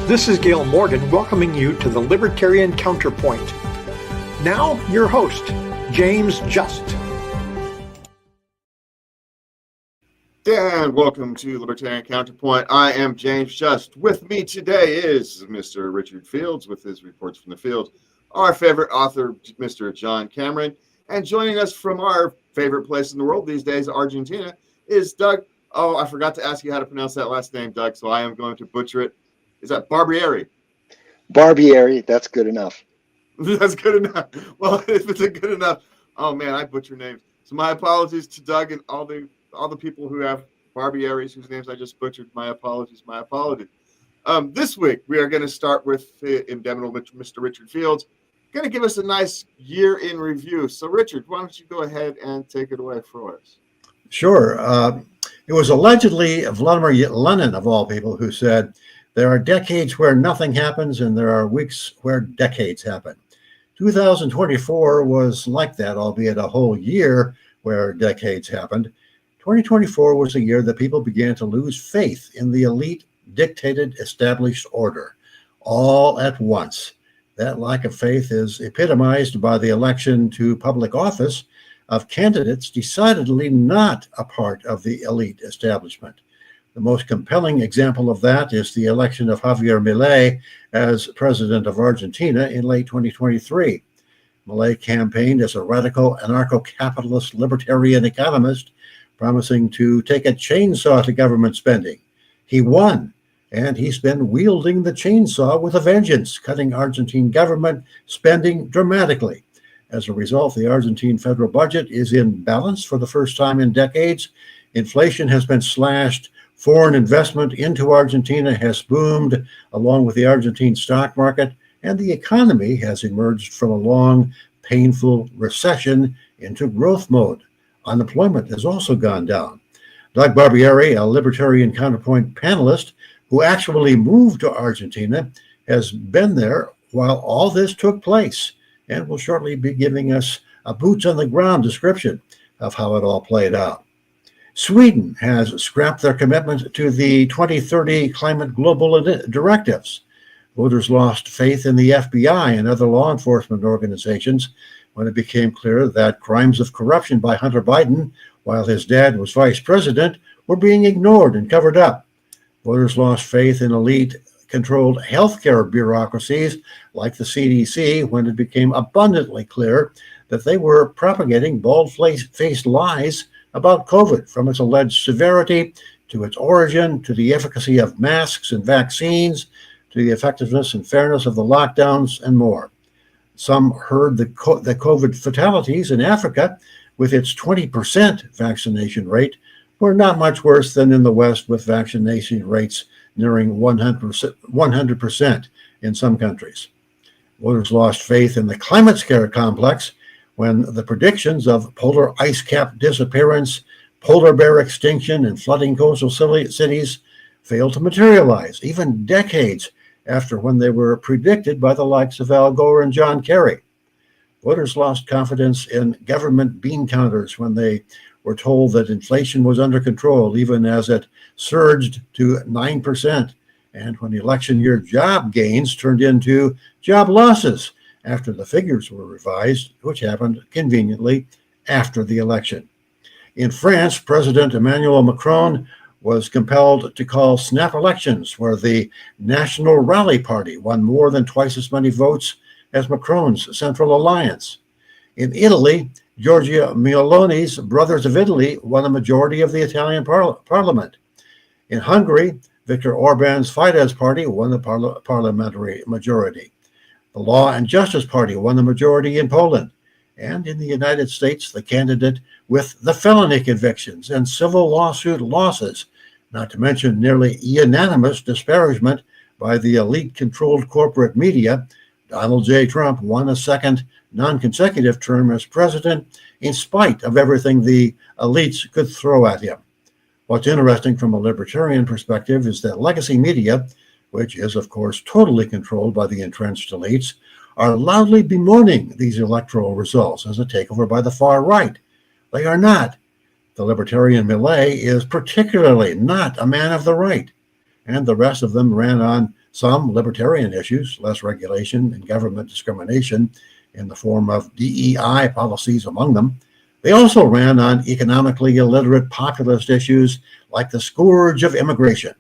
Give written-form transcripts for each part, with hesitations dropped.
This is Gail Morgan welcoming you to the Libertarian Counterpoint. Now, your host, James Just. And welcome to Libertarian Counterpoint. I am James Just. With me today is Mr. Richard Fields with his reports from the field, our favorite author, Mr. John Cameron, and joining us from our favorite place in the world these days, Argentina, is Doug. Oh, I forgot to ask you how to pronounce that last name, Doug, so I am going to butcher it. Is that Barbieri? Barbieri, that's good enough. That's good enough. Well, if it's good enough, oh man, I butcher names. So my apologies to Doug and all the people who have Barbieris whose names I just butchered. My apologies. This week we are going to start with the indemnitable Mr. Richard Fields, going to give us a nice year in review. So Richard, why don't you go ahead and take it away for us? Sure. It was allegedly Vladimir Lenin, of all people, who said, "There are decades where nothing happens, and there are weeks where decades happen." 2024 was like that, albeit a whole year where decades happened. 2024 was a year that people began to lose faith in the elite dictated established order, all at once. That lack of faith is epitomized by the election to public office of candidates decidedly not a part of the elite establishment. The most compelling example of that is the election of Javier Milei as president of Argentina in late 2023. Milei campaigned as a radical anarcho-capitalist libertarian economist, promising to take a chainsaw to government spending. He won, and he's been wielding the chainsaw with a vengeance, cutting Argentine government spending dramatically. As a result, the Argentine federal budget is in balance for the first time in decades. Inflation has been slashed. Foreign investment into Argentina has boomed, along with the Argentine stock market, and the economy has emerged from a long, painful recession into growth mode. Unemployment has also gone down. Doug Barbieri, a Libertarian Counterpoint panelist who actually moved to Argentina, has been there while all this took place and will shortly be giving us a boots-on-the-ground description of how it all played out. Sweden has scrapped their commitment to the 2030 climate global directives. Voters lost faith in the FBI and other law enforcement organizations when it became clear that crimes of corruption by Hunter Biden, while his dad was vice president, were being ignored and covered up. Voters lost faith in elite-controlled healthcare bureaucracies like the CDC when it became abundantly clear that they were propagating bald-faced lies about COVID, from its alleged severity to its origin, to the efficacy of masks and vaccines, to the effectiveness and fairness of the lockdowns, and more. Some heard that COVID fatalities in Africa, with its 20% vaccination rate, were not much worse than in the West, with vaccination rates nearing 100% in some countries. Voters lost faith in the climate scare complex when the predictions of polar ice cap disappearance, polar bear extinction, and flooding coastal cities failed to materialize, even decades after when they were predicted by the likes of Al Gore and John Kerry. Voters lost confidence in government bean counters when they were told that inflation was under control, even as it surged to 9%, and when election year job gains turned into job losses after the figures were revised, which happened conveniently after the election. In France, President Emmanuel Macron was compelled to call snap elections where the National Rally Party won more than twice as many votes as Macron's Central Alliance. In Italy, Giorgia Meloni's Brothers of Italy won a majority of the Italian parliament. In Hungary, Viktor Orban's Fidesz party won the parliamentary majority. The Law and Justice Party won the majority in Poland. And in the United States, the candidate with the felony convictions and civil lawsuit losses, not to mention nearly unanimous disparagement by the elite-controlled corporate media, Donald J. Trump won a second non-consecutive term as president in spite of everything the elites could throw at him. What's interesting from a libertarian perspective is that legacy media, which is, of course, totally controlled by the entrenched elites, are loudly bemoaning these electoral results as a takeover by the far right. They are not. The libertarian Milei is particularly not a man of the right. and the rest of them ran on some libertarian issues, less regulation and government discrimination in the form of DEI policies among them. They also ran on economically illiterate populist issues like the scourge of immigration.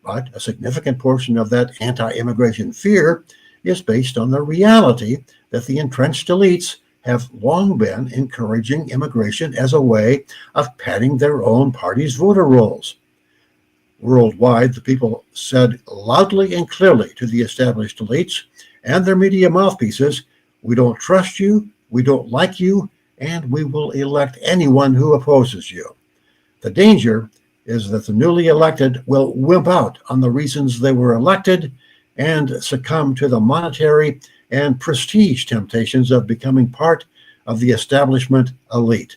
But a significant portion of that anti-immigration fear is based on the reality that the entrenched elites have long been encouraging immigration as a way of padding their own party's voter rolls. Worldwide, the people said loudly and clearly to the established elites and their media mouthpieces, "We don't trust you, we don't like you, and we will elect anyone who opposes you." The danger is that the newly elected will wimp out on the reasons they were elected and succumb to the monetary and prestige temptations of becoming part of the establishment elite,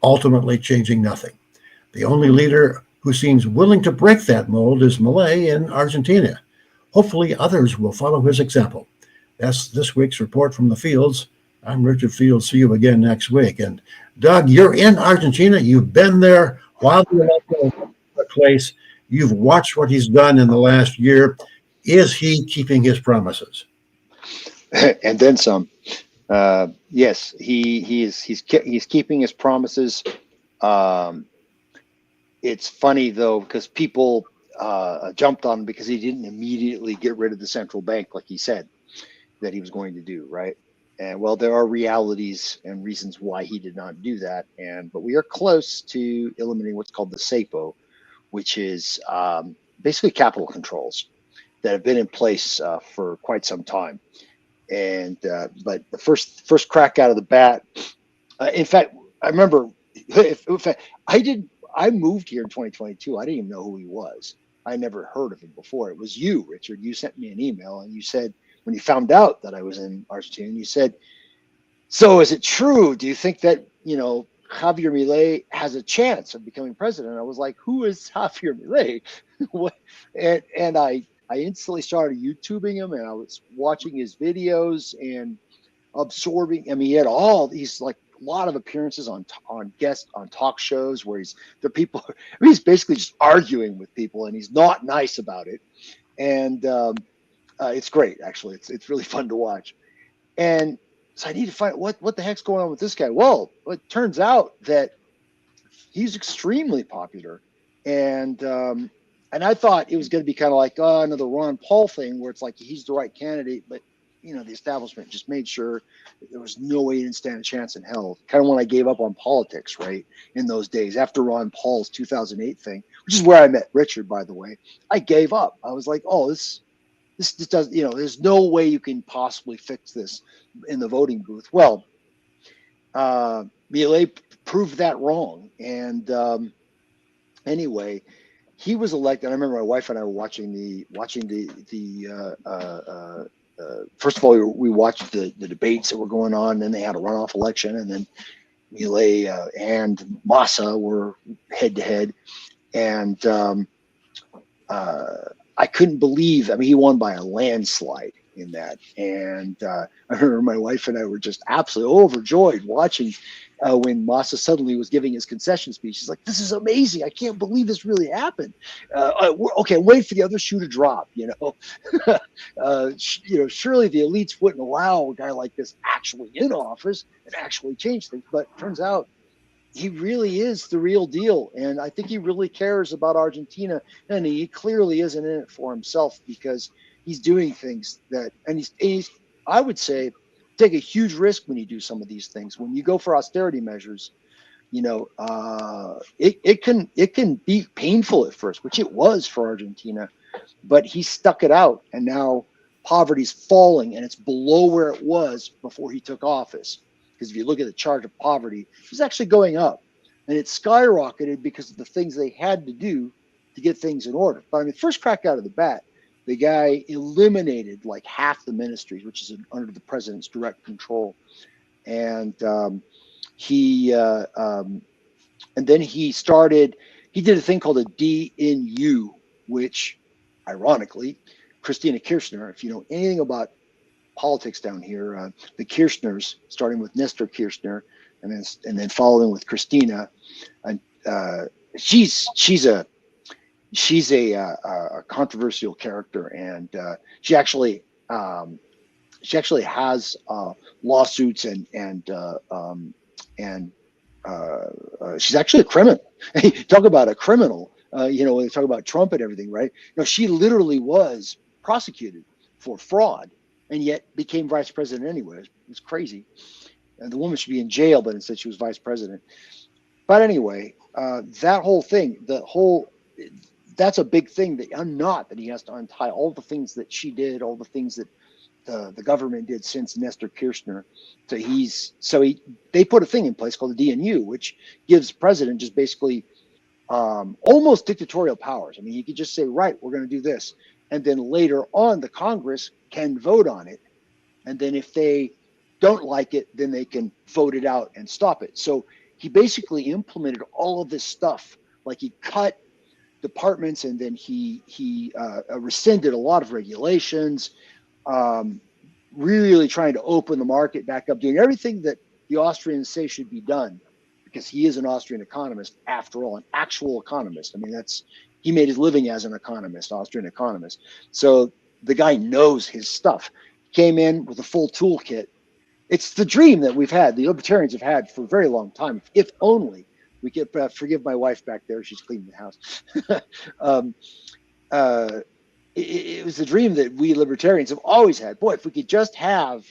ultimately changing nothing. The only leader who seems willing to break that mold is Milei in Argentina. Hopefully others will follow his example. That's this week's report from the fields. I'm Richard Fields. See you again next week. And Doug, you're in Argentina. You've been there while the election took place. You've watched what he's done in the last year. Is he keeping his promises? And then some. Yes, he's keeping his promises. It's funny though, because people jumped on him because he didn't immediately get rid of the central bank like he said that he was going to do, right? And well, there are realities and reasons why he did not do that. But we are close to eliminating what's called the SAPO, which is basically capital controls that have been in place for quite some time. But the first crack out of the bat, in fact, I remember, I moved here in 2022. I didn't even know who he was. I never heard of him before. It was you, Richard. You sent me an email and you said, when you found out that I was in Argentina, you said, "So is it true? Do you think that, Javier Milei has a chance of becoming president?" I was like, "Who is Javier Milei?" and I instantly started YouTubing him, and I was watching his videos and absorbing. I mean, he had all these, like, a lot of appearances on talk shows where he's basically just arguing with people, and he's not nice about it. And it's great, actually. It's really fun to watch. And so I need to find what the heck's going on with this guy. Well, it turns out that he's extremely popular, and I thought it was going to be kind of like another Ron Paul thing, where it's like he's the right candidate, but the establishment just made sure that there was no way he didn't stand a chance in hell. Kind of when I gave up on politics, right, in those days after Ron Paul's 2008 thing, which is where I met Richard, by the way. I gave up. I was like, oh, this does, there's no way you can possibly fix this in the voting booth. Well, Milei proved that wrong. And anyway, he was elected. I remember my wife and I were watching the first of all, we watched the debates that were going on. Then they had a runoff election, and then Milei and Massa were head to head. And I couldn't believe, I mean, he won by a landslide in that. And I remember my wife and I were just absolutely overjoyed watching when Massa suddenly was giving his concession speech. She's like, "This is amazing. I can't believe this really happened. Okay, wait for the other shoe to drop, surely the elites wouldn't allow a guy like this actually in office and actually change things. But it turns out he really is the real deal. And I think he really cares about Argentina. And he clearly isn't in it for himself, because he's doing things that, and he's I would say, take a huge risk when you do some of these things. When you go for austerity measures, it can be painful at first, which it was for Argentina, but he stuck it out, and now poverty's falling, and it's below where it was before he took office. Because if you look at the chart of poverty, it's actually going up, and it skyrocketed because of the things they had to do to get things in order. But I mean, first crack out of the bat, the guy eliminated like half the ministries, which is under the president's direct control. And and then he did a thing called a DNU, which ironically, Christina Kirchner, if you know anything about politics down here, the Kirchners, starting with Nestor Kirchner and then following with Christina, and she's a she's a controversial character, and she actually has lawsuits and she's actually a criminal. Talk about a criminal. When they talk about Trump and everything, right? She literally was prosecuted for fraud, and yet became vice president anyway. It's crazy. And the woman should be in jail, but instead she was vice president. But anyway, that whole thing, that's a big thing, that he has to untie all the things that she did, all the things that the government did since Nestor Kirchner. They put a thing in place called the DNU, which gives the president just basically almost dictatorial powers. I mean, he could just say, right, we're going to do this. And then later on, the Congress can vote on it. And then if they don't like it, then they can vote it out and stop it. So he basically implemented all of this stuff. Like, he cut departments, and then he rescinded a lot of regulations, really trying to open the market back up, doing everything that the Austrians say should be done, because he is an Austrian economist, after all, an actual economist. I mean, he made his living as an economist, Austrian economist. So the guy knows his stuff. Came in with a full toolkit. It's the dream that the Libertarians have had for a very long time. If only we could forgive my wife back there; she's cleaning the house. It was the dream that we Libertarians have always had. Boy, if we could just have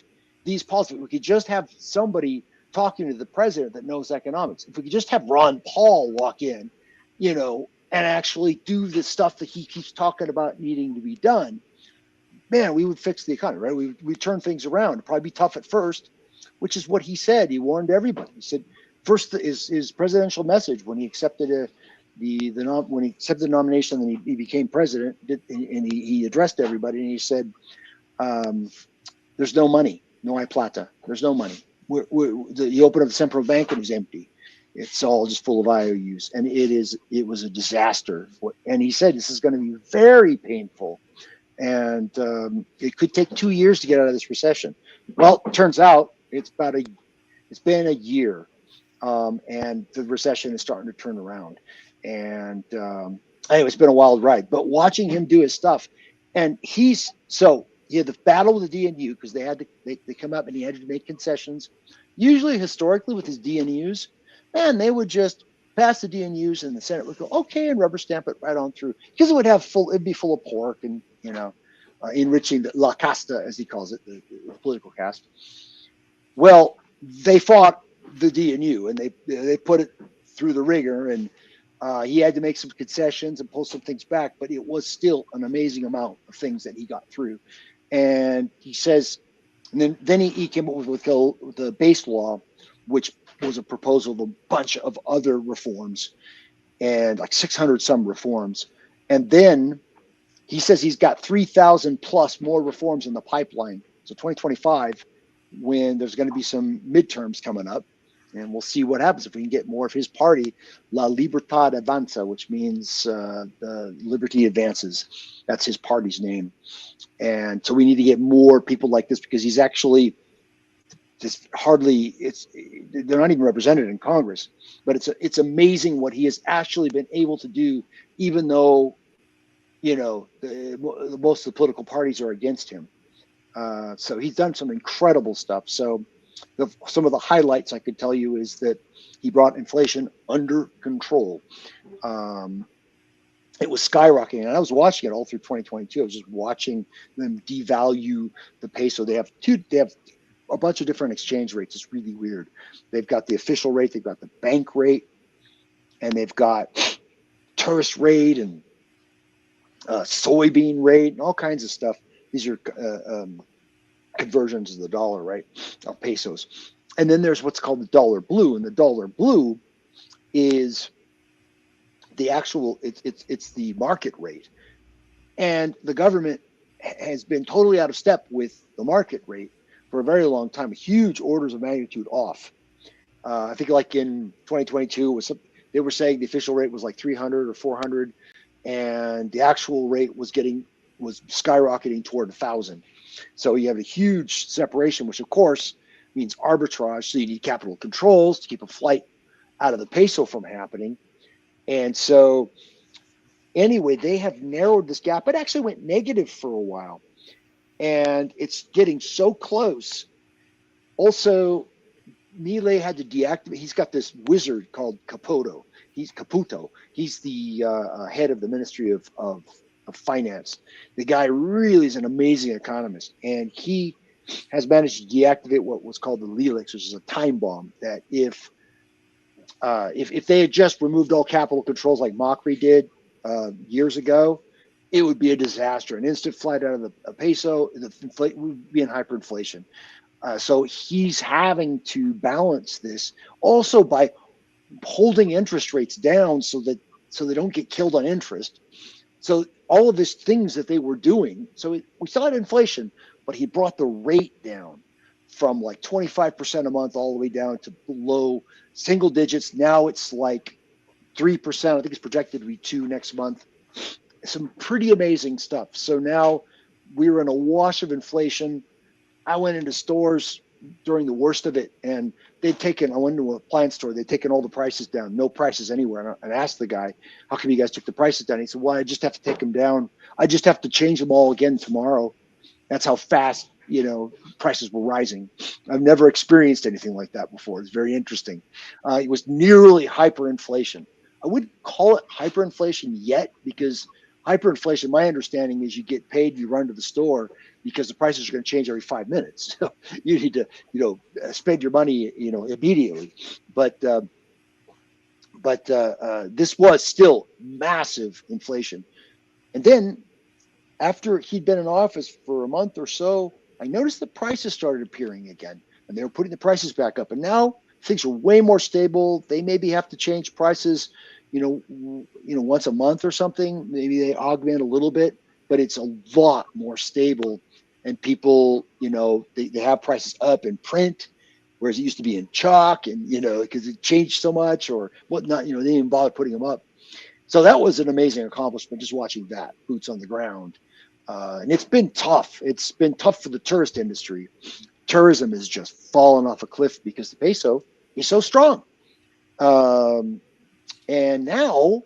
these policies, we could just have somebody talking to the president that knows economics. If we could just have Ron Paul walk in, and actually do the stuff that he keeps talking about needing to be done, man, we would fix the economy, right? We'd turn things around. It'd probably be tough at first, which is what he said. He warned everybody. He said, first, his presidential message when he accepted the nomination, and he became president, and he addressed everybody, and he said, "There's no money, no hay plata. There's no money. You open up the central bank and it was empty. It's all just full of IOUs, and it was a disaster. And he said this is going to be very painful, and it could take 2 years to get out of this recession. Well, it turns out it's been a year, and the recession is starting to turn around. And anyway, it's been a wild ride. But watching him do his stuff, and he had the battle with the DNU, because they come up and he had to make concessions. Usually, historically, with his DNUs, man, they would just pass the DNUs, and the Senate would go okay and rubber stamp it right on through, because it'd be full of pork and enriching the La Casta, as he calls it, the political caste. Well, they fought the DNU, and they put it through the ringer, and he had to make some concessions and pull some things back, but it was still an amazing amount of things that he got through. And he says, and then he came up with the base law, which was a proposal of a bunch of other reforms, and like 600 some reforms. And then he says he's got 3,000 plus more reforms in the pipeline. So 2025, when there's going to be some midterms coming up, and we'll see what happens if we can get more of his party, La Libertad Avanza, which means the liberty advances. That's his party's name. And so we need to get more people like this, because he's actually just they're not even represented in Congress. But it's amazing what he has actually been able to do, even though, most of the political parties are against him. So he's done some incredible stuff. So some of the highlights I could tell you is that he brought inflation under control. It was skyrocketing, and I was watching it all through 2022. I was just watching them devalue the peso. They have a bunch of different exchange rates. It's really weird. They've got the official rate, they've got the bank rate, and they've got tourist rate and soybean rate and all kinds of stuff. These are conversions of the dollar, right? Of pesos. And then there's what's called the dollar blue, and the dollar blue is the actual, it's the market rate. And the government has been totally out of step with the market rate for a very long time, huge orders of magnitude off. I think like in 2022, they were saying the official rate was like 300 or 400, and the actual rate was skyrocketing toward 1,000. So you have a huge separation, which of course means arbitrage. So you need capital controls to keep a flight out of the peso from happening. And so Anyway, they have narrowed this gap. It actually went negative for a while, and it's getting so close. Also, Milei had to deactivate. He's got this wizard called Caputo. He's the head of the Ministry of Finance. The guy really is an amazing economist, and he has managed to deactivate what was called the Lelix, which is a time bomb. That if they had just removed all capital controls like Macri did years ago, it would be a disaster. An instant flight out of the peso. We would be in hyperinflation. So he's having to balance this also by holding interest rates down so they don't get killed on interest. So all of these things that they were doing. So we still had inflation, but he brought the rate down from like 25% a month all the way down to below single digits. Now it's like 3%. I think it's projected to be 2 next month. Some pretty amazing stuff. So now we're in a wash of inflation. I went into stores during the worst of it, and I went to an appliance store, they'd taken all the prices down, no prices anywhere. And I asked the guy, how come you guys took the prices down? He said, well, I just have to take them down. I just have to change them all again tomorrow. That's how fast, prices were rising. I've never experienced anything like that before. It's very interesting. It was nearly hyperinflation. I wouldn't call it hyperinflation yet, because hyperinflation, my understanding is you get paid, you run to the store, because the prices are going to change every 5 minutes. So you need to, spend your money, immediately. But this was still massive inflation. And then after he'd been in office for a month or so, I noticed the prices started appearing again, and they were putting the prices back up. And now things are way more stable. They maybe have to change prices, once a month or something. Maybe they augment a little bit, but it's a lot more stable. And people, they have prices up in print, whereas it used to be in chalk, and, because it changed so much or whatnot, they didn't even bother putting them up. So that was an amazing accomplishment, just watching that, boots on the ground. And it's been tough. It's been tough for the tourist industry. Tourism has just fallen off a cliff because the peso is so strong. And now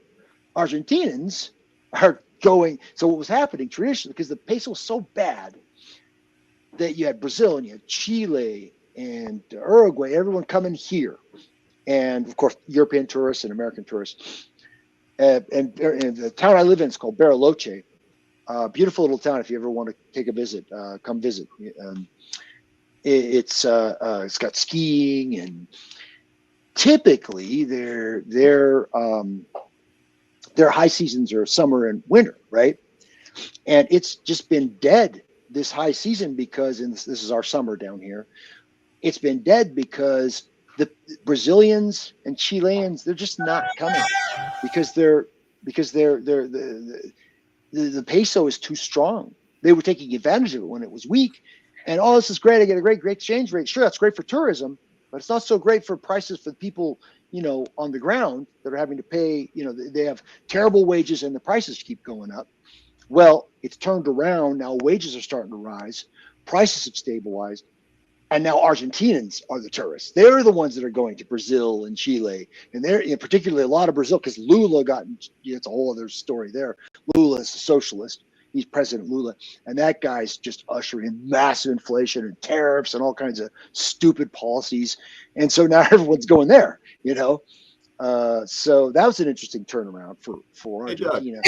Argentinians are going. So what was happening traditionally, because the peso was so bad, that you had Brazil and you had Chile and Uruguay, everyone coming here. And of course, European tourists and American tourists. And the town I live in is called Bariloche. Beautiful little town. If you ever want to take a visit, come visit. It's got skiing, and typically their high seasons are summer and winter, right? And it's just been dead this high season because, and this is our summer down here, it's been dead because the Brazilians and Chileans, they're just not coming because the peso is too strong. They were taking advantage of it when it was weak. And this is great. I get a great exchange rate. Sure, that's great for tourism, but it's not so great for prices for the people, on the ground that are having to pay. They have terrible wages and the prices keep going up. Well, it's turned around. Now wages are starting to rise. Prices have stabilized. And now Argentinians are the tourists. They're the ones that are going to Brazil and Chile. And they're particularly a lot of Brazil, because Lula it's a whole other story there. Lula is a socialist. He's President Lula. And that guy's just ushering in massive inflation and tariffs and all kinds of stupid policies. And so now everyone's going there, So that was an interesting turnaround for Argentina.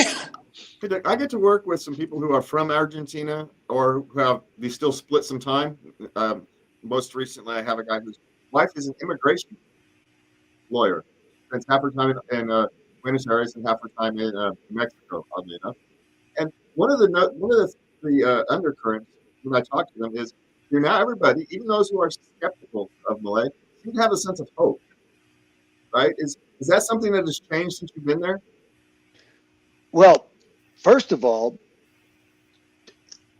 Hey, Doug, I get to work with some people who are from Argentina or who have they still split some time. Most recently, I have a guy whose wife is an immigration lawyer. Spends half her time in Buenos Aires and half her time in Mexico, oddly enough. And one of the undercurrents when I talk to them is, now everybody, even those who are skeptical of Milei, seem to have a sense of hope. Right? Is that something that has changed since you've been there? Well, first of all,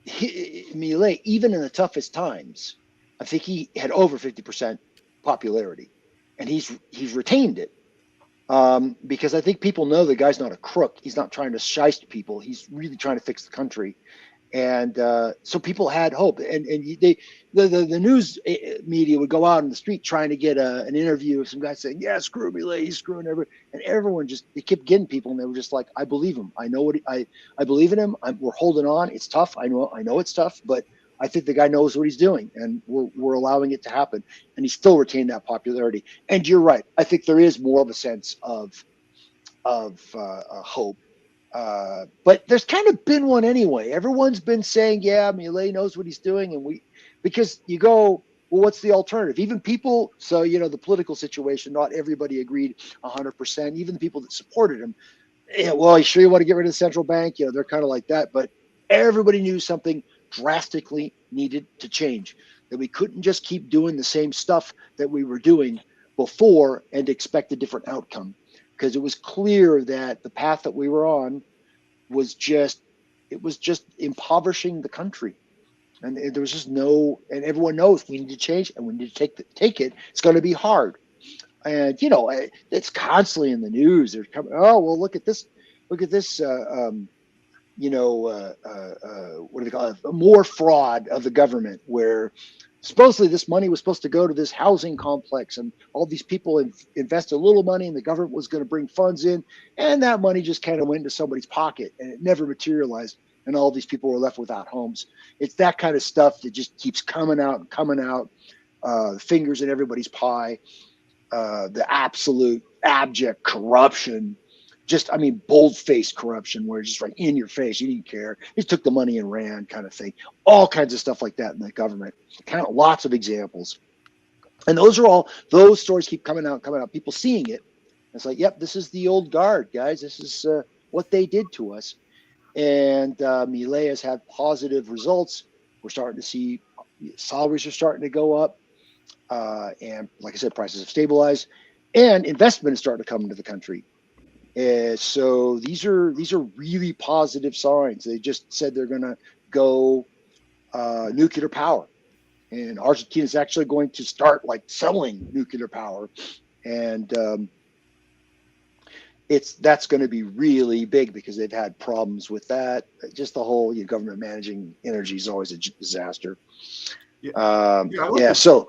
Milei, even in the toughest times, I think he had over 50% popularity, and he's retained it because I think people know the guy's not a crook. He's not trying to shiest people. He's really trying to fix the country, And so people had hope, and the news media would go out in the street trying to get an interview of some guy saying, "Yeah, screw Milei, he's screwing everyone," and everyone just, they kept getting people, and they were just like, "I believe him. I know what I believe in him. We're holding on. It's tough. I know it's tough, but I think the guy knows what he's doing, and we're allowing it to happen." And he still retained that popularity. And you're right. I think there is more of a sense of hope. But there's kind of been one anyway. Everyone's been saying, yeah, Milei knows what he's doing. And because you go, well, what's the alternative? Even people, so, the political situation, not everybody agreed 100%. Even the people that supported him, yeah, well, you sure you want to get rid of the central bank? They're kind of like that. But everybody knew something drastically needed to change, that we couldn't just keep doing the same stuff that we were doing before and expect a different outcome. Because it was clear that the path that we were on was just impoverishing the country. And there was just and everyone knows we need to change, and we need to take it. It's going to be hard. And, it's constantly in the news. They're coming, oh, well, look at this, what do they call it? More fraud of the government, where supposedly this money was supposed to go to this housing complex, and all these people invested a little money, and the government was going to bring funds in, and that money just kind of went into somebody's pocket, and it never materialized, and all these people were left without homes. It's that kind of stuff that just keeps coming out and coming out. Fingers in everybody's pie. The absolute abject corruption. Bold-faced corruption, where it's just right in your face. You didn't care. He took the money and ran, kind of thing. All kinds of stuff like that in the government. Lots of examples. And those stories keep coming out. People seeing it. It's like, yep, this is the old guard, guys. This is what they did to us. And Milei has had positive results. We're starting to see salaries are starting to go up. And like I said, prices have stabilized. And investment is starting to come into the country. So these are really positive signs. They just said they're going to go nuclear power, and Argentina is actually going to start selling nuclear power, and that's going to be really big, because they've had problems with that. Just the whole government managing energy is always a disaster. So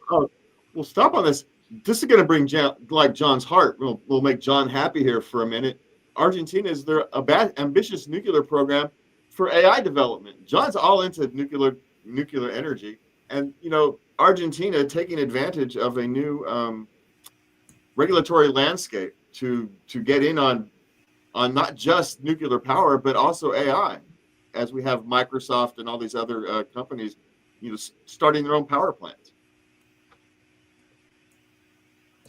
we'll stop on this. This is going to bring John's heart. We'll make John happy here for a minute. Argentina is their ambitious nuclear program for AI development. John's all into nuclear energy, and Argentina taking advantage of a new regulatory landscape to get in on not just nuclear power but also AI, as we have Microsoft and all these other companies, starting their own power plants.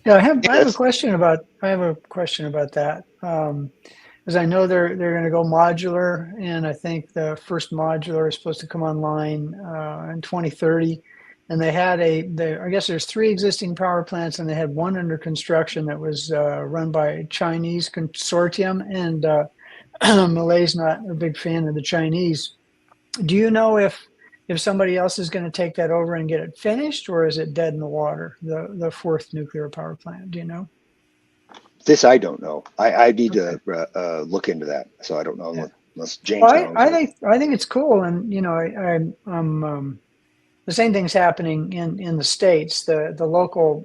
Yeah, I have a question about that. Because I know they're going to go modular, and I think the first modular is supposed to come online in 2030. And they had I guess there's 3 existing power plants, and they had one under construction that was run by a Chinese consortium. And Malay's not a big fan of the Chinese. Do you know if somebody else is going to take that over and get it finished, or is it dead in the water, the 4th nuclear power plant? Do you know? This I don't know. I need to look into that. So I don't know unless James knows. I think it's cool, and I'm the same thing's happening in the States. The local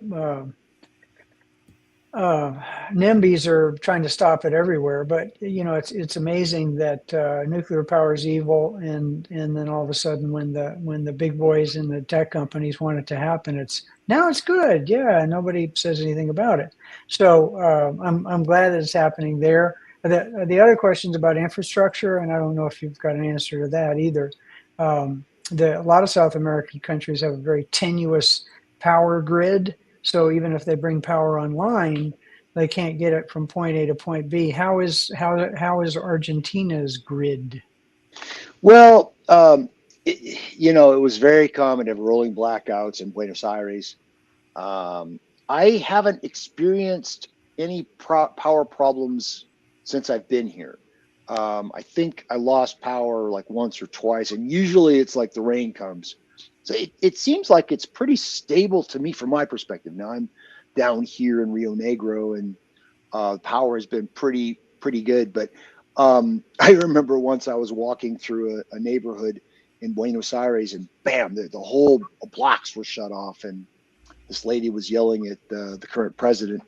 NIMBYs are trying to stop it everywhere, but it's amazing that nuclear power is evil, and then all of a sudden, when the big boys and the tech companies want it to happen, it's good. Yeah, nobody says anything about it. So I'm glad that it's happening there. The other questions about infrastructure, and I don't know if you've got an answer to that either. A lot of South American countries have a very tenuous power grid. So even if they bring power online, they can't get it from point A to point B. How is Argentina's grid? Well, it was very common to have rolling blackouts in Buenos Aires. I haven't experienced any power problems since I've been here. I think I lost power once or twice, and usually it's the rain comes. So it seems like it's pretty stable to me from my perspective. Now I'm down here in Rio Negro, and power has been pretty good. But I remember once I was walking through a neighborhood, in Buenos Aires, and bam, the whole blocks were shut off. And this lady was yelling at the current president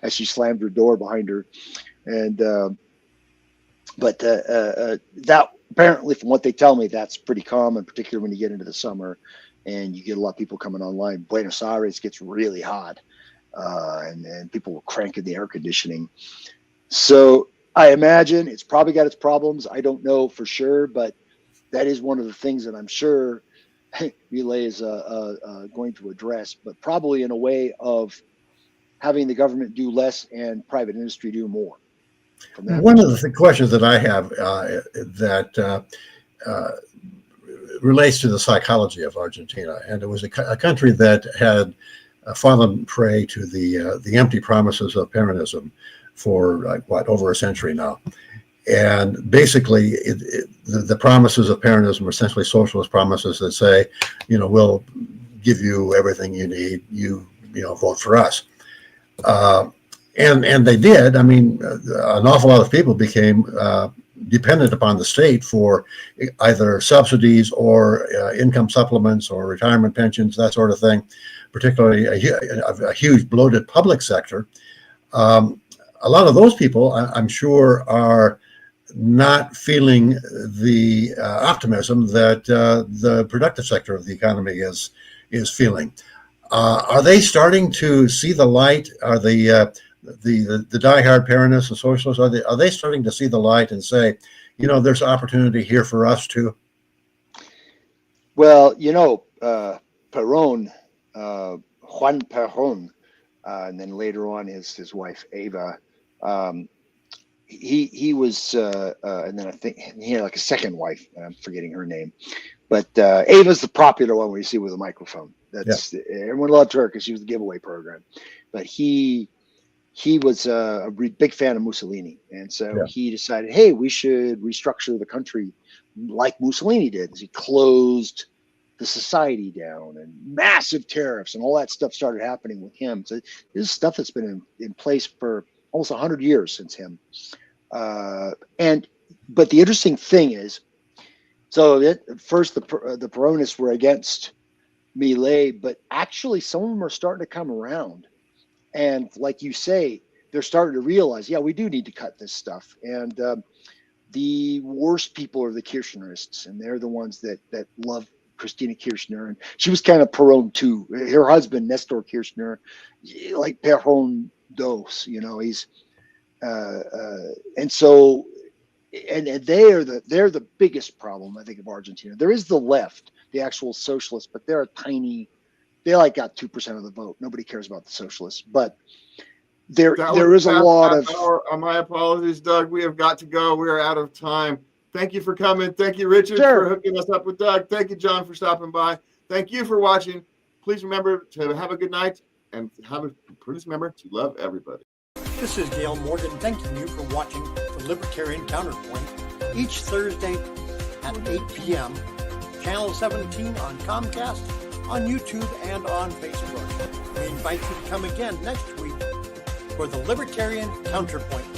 as she slammed her door behind her. And that apparently, from what they tell me, that's pretty common, particularly when you get into the summer and you get a lot of people coming online. Buenos Aires gets really hot, and people were cranking the air conditioning. So I imagine it's probably got its problems. I don't know for sure, but that is one of the things that I'm sure Milei is going to address, but probably in a way of having the government do less and private industry do more. One of the questions that I have that relates to the psychology of Argentina, and it was a country that had fallen prey to the empty promises of Peronism for over a century now. And basically, the promises of Peronism are essentially socialist promises that say, we'll give you everything you need, you vote for us. And they did. I mean, an awful lot of people became dependent upon the state for either subsidies or income supplements or retirement pensions, that sort of thing, particularly a huge bloated public sector. A lot of those people, I'm sure, are not feeling the optimism that the productive sector of the economy is feeling. Are they starting to see the light? Are the diehard Peronists and socialists, are they starting to see the light and say, there's opportunity here for us too? Well, Perón, Juan Perón, and then later on his wife Eva, he was, and then I think he had like a second wife. I'm forgetting her name, but Ava's the popular one we see with a microphone. That's everyone loved her because she was the giveaway program. But he was a big fan of Mussolini, and so he decided, hey, we should restructure the country like Mussolini did. He closed the society down, and massive tariffs and all that stuff started happening with him. So this is stuff that's been in place for almost 100 years since him. But the interesting thing is, so at first the Peronists were against Milei, but actually some of them are starting to come around. And like you say, they're starting to realize, we do need to cut this stuff. And the worst people are the Kirchnerists, and they're the ones that love Christina Kirchner. And she was kind of Perón too. Her husband, Nestor Kirchner, like Perón dos, he's and so and they're the biggest problem, I think, of Argentina. There is the left, the actual socialists, but they're tiny. They got 2% of the vote. Nobody cares about the socialists, but there is a lot of. My apologies, Doug. We have got to go. We are out of time. Thank you for coming. Thank you, Richard, for hooking us up with Doug. Thank you, John, for stopping by. Thank you for watching. Please remember to have a good night and please remember to love everybody. This is Dale Morgan thanking you for watching the Libertarian Counterpoint each Thursday at 8 p.m. Channel 17 on Comcast, on YouTube, and on Facebook. We invite you to come again next week for the Libertarian Counterpoint.